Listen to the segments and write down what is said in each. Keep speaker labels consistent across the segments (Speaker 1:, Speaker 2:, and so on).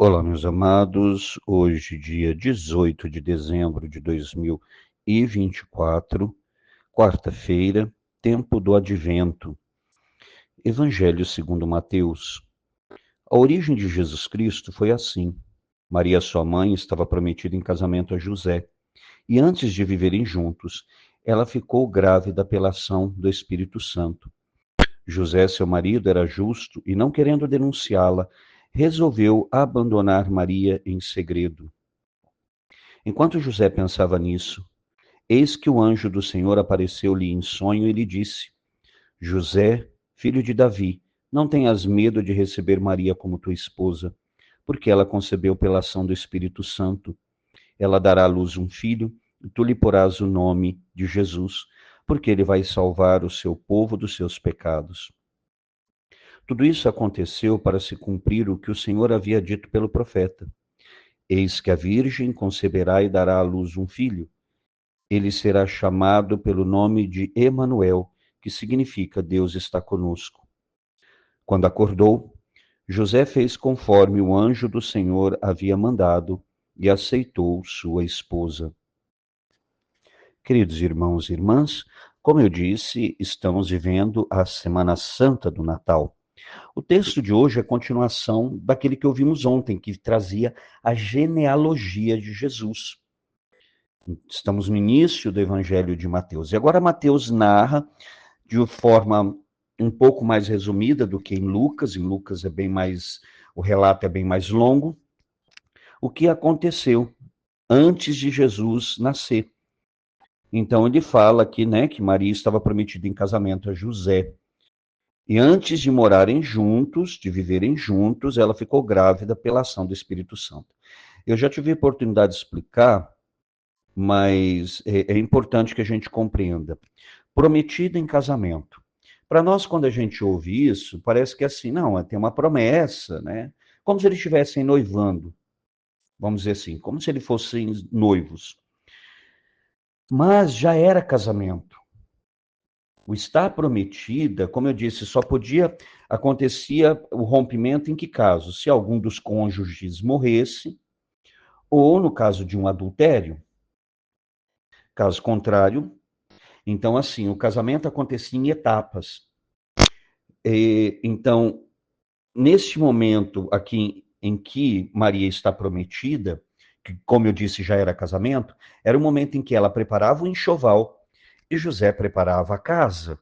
Speaker 1: Olá, meus amados. Hoje, dia 18 de dezembro de 2024, quarta-feira, tempo do Advento. Evangelho segundo Mateus. A origem de Jesus Cristo foi assim. Maria, sua mãe, estava prometida em casamento a José, e antes de viverem juntos, ela ficou grávida pela ação do Espírito Santo. José, seu marido, era justo e, não querendo denunciá-la, resolveu abandonar Maria em segredo. Enquanto José pensava nisso, eis que o anjo do Senhor apareceu-lhe em sonho e lhe disse: José, filho de Davi, não tenhas medo de receber Maria como tua esposa, porque ela concebeu pela ação do Espírito Santo. Ela dará à luz um filho, e tu lhe porás o nome de Jesus, porque ele vai salvar o seu povo dos seus pecados. Tudo isso aconteceu para se cumprir o que o Senhor havia dito pelo profeta. Eis que a Virgem conceberá e dará à luz um filho. Ele será chamado pelo nome de Emanuel, que significa Deus está conosco. Quando acordou, José fez conforme o anjo do Senhor havia mandado e aceitou sua esposa. Queridos irmãos e irmãs, como eu disse, estamos vivendo a Semana Santa do Natal. O texto de hoje é a continuação daquele que ouvimos ontem, que trazia a genealogia de Jesus. Estamos no início do Evangelho de Mateus. E agora Mateus narra de forma um pouco mais resumida do que em Lucas. Em Lucas é bem mais, o relato é bem mais longo. O que aconteceu antes de Jesus nascer. Então ele fala aqui, né, que Maria estava prometida em casamento a José. E antes de morarem juntos, de viverem juntos, ela ficou grávida pela ação do Espírito Santo. Eu já tive a oportunidade de explicar, mas é importante que a gente compreenda. Prometida em casamento. Para nós, quando a gente ouve isso, parece que é assim, não, tem uma promessa, né? Como se eles estivessem noivando, vamos dizer assim, como se eles fossem noivos. Mas já era casamento. O estar prometida, como eu disse, só acontecia o rompimento em que caso? Se algum dos cônjuges morresse, ou no caso de um adultério. Caso contrário, então assim, o casamento acontecia em etapas. Então, neste momento aqui em que Maria está prometida, que como eu disse já era casamento, era o momento em que ela preparava o enxoval e José preparava a casa.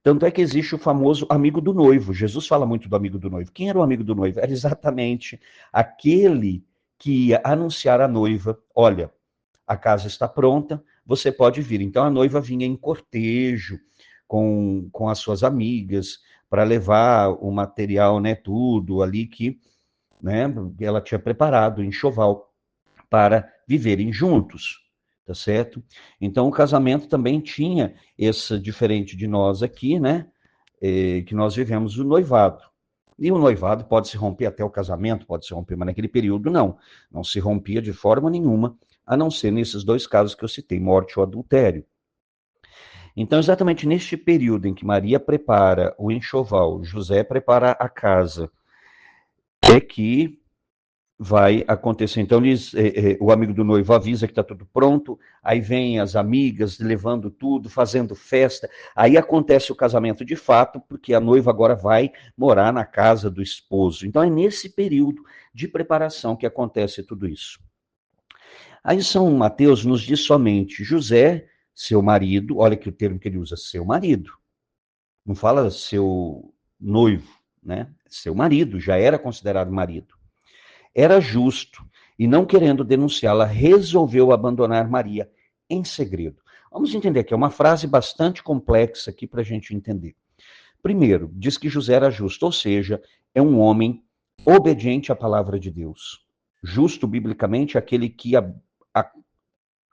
Speaker 1: Tanto é que existe o famoso amigo do noivo. Jesus fala muito do amigo do noivo. Quem era o amigo do noivo? Era exatamente aquele que ia anunciar à noiva: olha, a casa está pronta, você pode vir. Então a noiva vinha em cortejo com as suas amigas para levar o material, né, tudo ali que, né, ela tinha preparado, o enxoval, para viverem juntos, tá certo? Então o casamento também tinha esse, diferente de nós aqui, né, que nós vivemos o noivado. E o noivado pode se romper até o casamento, pode se romper, mas naquele período não se rompia de forma nenhuma, a não ser nesses dois casos que eu citei, morte ou adultério. Então, exatamente neste período em que Maria prepara o enxoval, José prepara a casa, é que vai acontecer. Então, o amigo do noivo avisa que está tudo pronto, aí vem as amigas levando tudo, fazendo festa, aí acontece o casamento de fato, porque a noiva agora vai morar na casa do esposo. Então, é nesse período de preparação que acontece tudo isso. Aí São Mateus nos diz somente José, seu marido, olha que o termo que ele usa, seu marido, não fala seu noivo, né? Seu marido, já era considerado marido. Era justo e, não querendo denunciá-la, resolveu abandonar Maria em segredo. Vamos entender que é uma frase bastante complexa aqui para a gente entender. Primeiro, diz que José era justo, ou seja, é um homem obediente à palavra de Deus. Justo, biblicamente, é aquele que a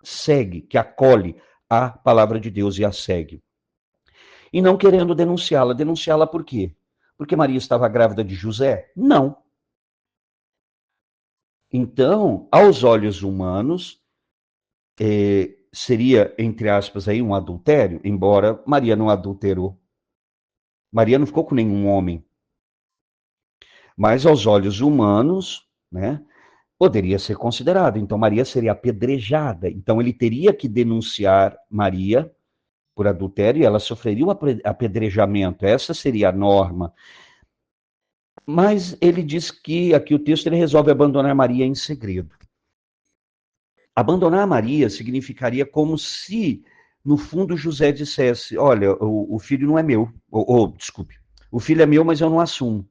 Speaker 1: segue, que acolhe a palavra de Deus e a segue. E não querendo denunciá-la. Denunciá-la por quê? Porque Maria estava grávida de José? Não. Então, aos olhos humanos, seria, entre aspas, aí, um adultério, embora Maria não adulterou. Maria não ficou com nenhum homem. Mas aos olhos humanos, né? Poderia ser considerado. Então, Maria seria apedrejada. Então, ele teria que denunciar Maria por adultério e ela sofreria o apedrejamento. Essa seria a norma. Mas ele diz que, aqui o texto, ele resolve abandonar Maria em segredo. Abandonar Maria significaria como se, no fundo, José dissesse: olha, o filho não é meu. Desculpe, o filho é meu, mas eu não assumo.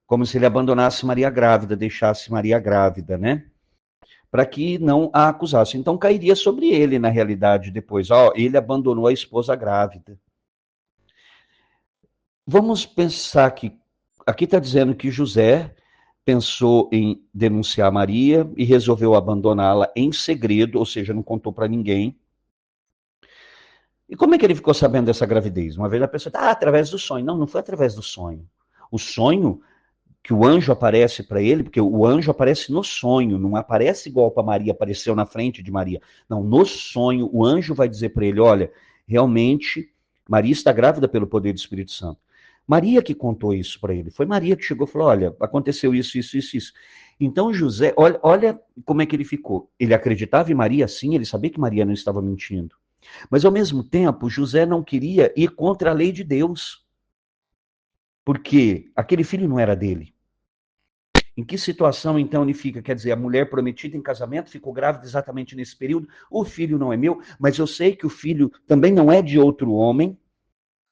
Speaker 1: Como se ele abandonasse Maria grávida, deixasse Maria grávida, né? Para que não a acusasse. Então cairia sobre ele, na realidade, depois. Ó, ele abandonou a esposa grávida. Vamos pensar que aqui está dizendo que José pensou em denunciar Maria e resolveu abandoná-la em segredo, ou seja, não contou para ninguém. E como é que ele ficou sabendo dessa gravidez? Uma vez a pessoa, através do sonho. Não, não foi através do sonho. O sonho que o anjo aparece para ele, porque o anjo aparece no sonho, não aparece igual para Maria, apareceu na frente de Maria. Não, no sonho, o anjo vai dizer para ele: olha, realmente, Maria está grávida pelo poder do Espírito Santo. Maria que contou isso para ele. Foi Maria que chegou e falou: olha, aconteceu isso, isso, isso, isso. Então José, olha como é que ele ficou. Ele acreditava em Maria, sim, ele sabia que Maria não estava mentindo. Mas ao mesmo tempo, José não queria ir contra a lei de Deus. Porque aquele filho não era dele. Em que situação, então, ele fica? Quer dizer, a mulher prometida em casamento ficou grávida exatamente nesse período. O filho não é meu, mas eu sei que o filho também não é de outro homem.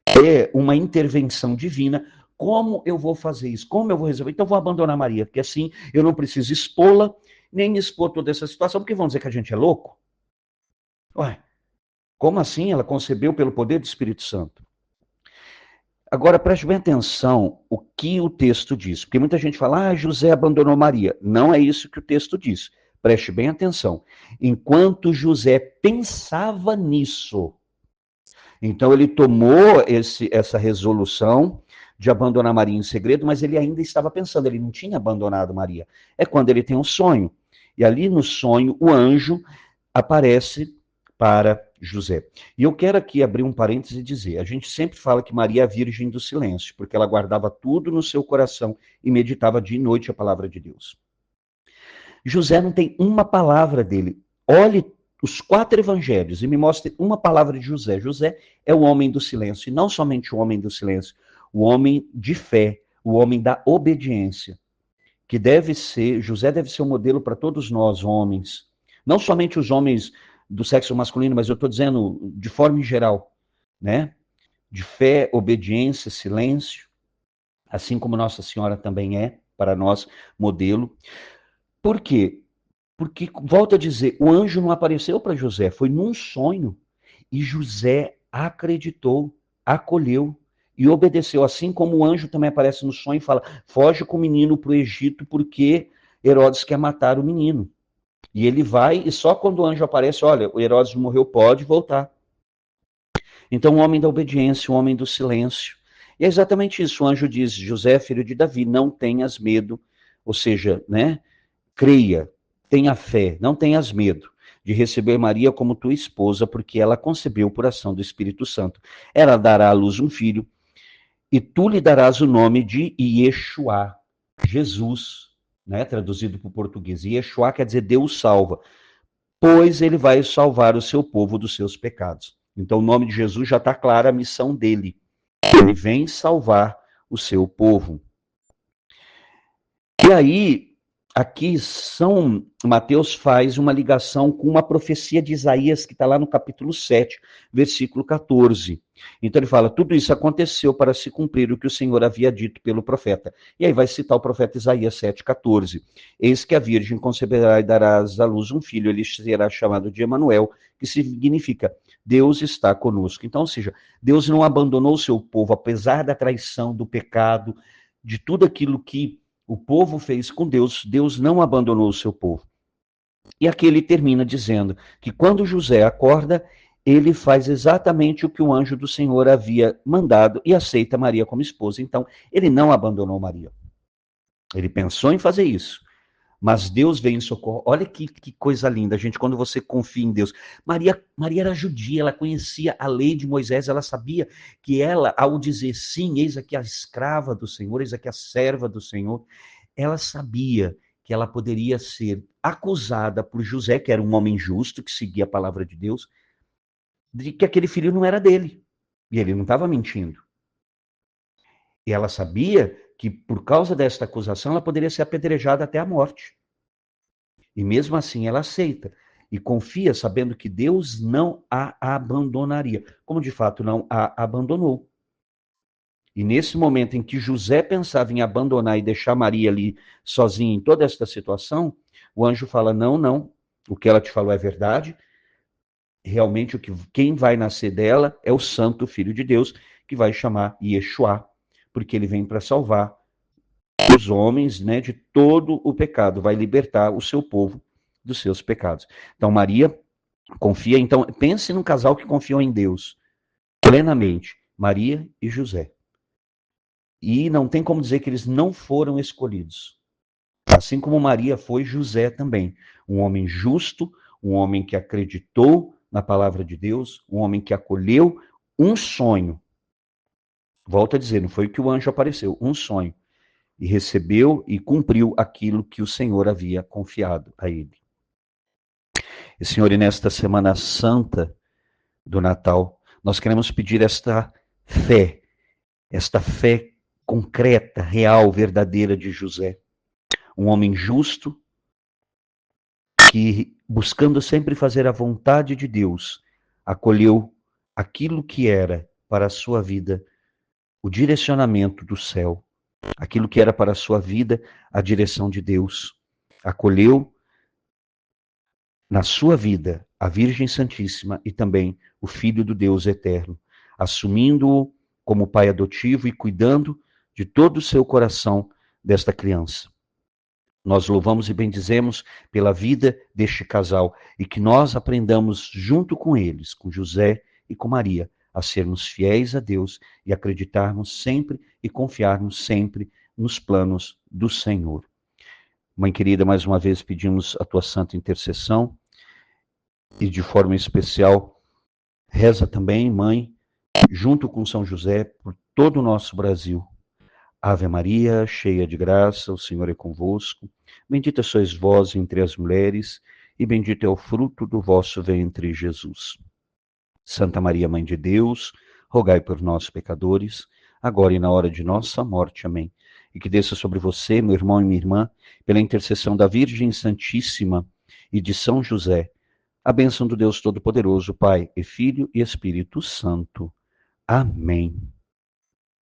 Speaker 1: É uma intervenção divina. Como eu vou fazer isso? Como eu vou resolver? Então, eu vou abandonar Maria, porque assim eu não preciso expô-la, nem expor toda essa situação, porque vão dizer que a gente é louco. Ué, como assim? Ela concebeu pelo poder do Espírito Santo. Agora, preste bem atenção o que o texto diz, porque muita gente fala: José abandonou Maria. Não é isso que o texto diz. Preste bem atenção. Enquanto José pensava nisso, então ele tomou essa resolução de abandonar Maria em segredo, mas ele ainda estava pensando, ele não tinha abandonado Maria. É quando ele tem um sonho. E ali no sonho, o anjo aparece para José. E eu quero aqui abrir um parêntese e dizer: a gente sempre fala que Maria é a virgem do silêncio, porque ela guardava tudo no seu coração e meditava dia e noite a palavra de Deus. José não tem uma palavra dele. Olhe os 4 evangelhos e me mostre uma palavra de José. José é o homem do silêncio, e não somente o homem do silêncio, o homem de fé, o homem da obediência, que deve ser, José deve ser um modelo para todos nós, homens. Não somente os homens do sexo masculino, mas eu estou dizendo de forma geral, né? De fé, obediência, silêncio, assim como Nossa Senhora também é para nós modelo. Por quê? Porque, volto a dizer, o anjo não apareceu para José, foi num sonho. E José acreditou, acolheu e obedeceu. Assim como o anjo também aparece no sonho e fala: foge com o menino para o Egito, porque Herodes quer matar o menino. E ele vai, e só quando o anjo aparece: olha, o Herodes morreu, pode voltar. Então, o homem da obediência, o homem do silêncio. E é exatamente isso. O anjo diz: José, filho de Davi, não tenhas medo. Ou seja, né? Creia, tenha fé, não tenhas medo de receber Maria como tua esposa, porque ela concebeu por ação do Espírito Santo. Ela dará à luz um filho, e tu lhe darás o nome de Yeshua, Jesus, né? Traduzido para o português. Yeshua quer dizer Deus salva, pois ele vai salvar o seu povo dos seus pecados. Então, o nome de Jesus já está clara a missão dele. Ele vem salvar o seu povo. E aí, aqui São Mateus faz uma ligação com uma profecia de Isaías que está lá no capítulo 7, versículo 14. Então ele fala: tudo isso aconteceu para se cumprir o que o Senhor havia dito pelo profeta. E aí vai citar o profeta Isaías 7,14. Eis que a virgem conceberá e dará à luz um filho, ele será chamado de Emanuel, que significa Deus está conosco. Então, ou seja, Deus não abandonou o seu povo, apesar da traição, do pecado, de tudo aquilo que o povo fez com Deus, Deus não abandonou o seu povo. E aqui ele termina dizendo que quando José acorda, ele faz exatamente o que o anjo do Senhor havia mandado e aceita Maria como esposa. Então, ele não abandonou Maria. Ele pensou em fazer isso, mas Deus veio em socorro. Olha que coisa linda, gente, quando você confia em Deus. Maria era judia, ela conhecia a lei de Moisés, ela sabia que ela, ao dizer sim, eis aqui a escrava do Senhor, eis aqui a serva do Senhor, ela sabia que ela poderia ser acusada por José, que era um homem justo, que seguia a palavra de Deus, de que aquele filho não era dele. E ele não estava mentindo. E ela sabia que, por causa desta acusação, ela poderia ser apedrejada até a morte. E mesmo assim ela aceita e confia, sabendo que Deus não a abandonaria, como de fato não a abandonou. E nesse momento em que José pensava em abandonar e deixar Maria ali sozinha em toda esta situação, o anjo fala: não, não, o que ela te falou é verdade. Realmente quem vai nascer dela é o Santo Filho de Deus, que vai chamar Yeshua, porque ele vem para salvar os homens, né, de todo o pecado, vai libertar o seu povo dos seus pecados. Então Maria confia, então pense num casal que confiou em Deus plenamente, Maria e José. E não tem como dizer que eles não foram escolhidos. Assim como Maria foi, José também, um homem justo, um homem que acreditou na palavra de Deus, um homem que acolheu um sonho. Volto a dizer, não foi que o anjo apareceu, um sonho. E recebeu e cumpriu aquilo que o Senhor havia confiado a ele. E, Senhor, e nesta Semana Santa do Natal, nós queremos pedir esta fé concreta, real, verdadeira de José. Um homem justo que, buscando sempre fazer a vontade de Deus, acolheu aquilo que era para a sua vida o direcionamento do céu, aquilo que era para a sua vida a direção de Deus. Acolheu na sua vida a Virgem Santíssima e também o Filho do Deus Eterno, assumindo-o como pai adotivo e cuidando de todo o seu coração desta criança. Nós louvamos e bendizemos pela vida deste casal e que nós aprendamos junto com eles, com José e com Maria, a sermos fiéis a Deus e acreditarmos sempre e confiarmos sempre nos planos do Senhor. Mãe querida, mais uma vez pedimos a tua santa intercessão e de forma especial reza também, mãe, junto com São José, por todo o nosso Brasil. Ave Maria, cheia de graça, o Senhor é convosco. Bendita sois vós entre as mulheres, e bendito é o fruto do vosso ventre, Jesus. Santa Maria, Mãe de Deus, rogai por nós, pecadores, agora e na hora de nossa morte. Amém. E que desça sobre você, meu irmão e minha irmã, pela intercessão da Virgem Santíssima e de São José, a bênção do Deus Todo-Poderoso, Pai e Filho e Espírito Santo. Amém.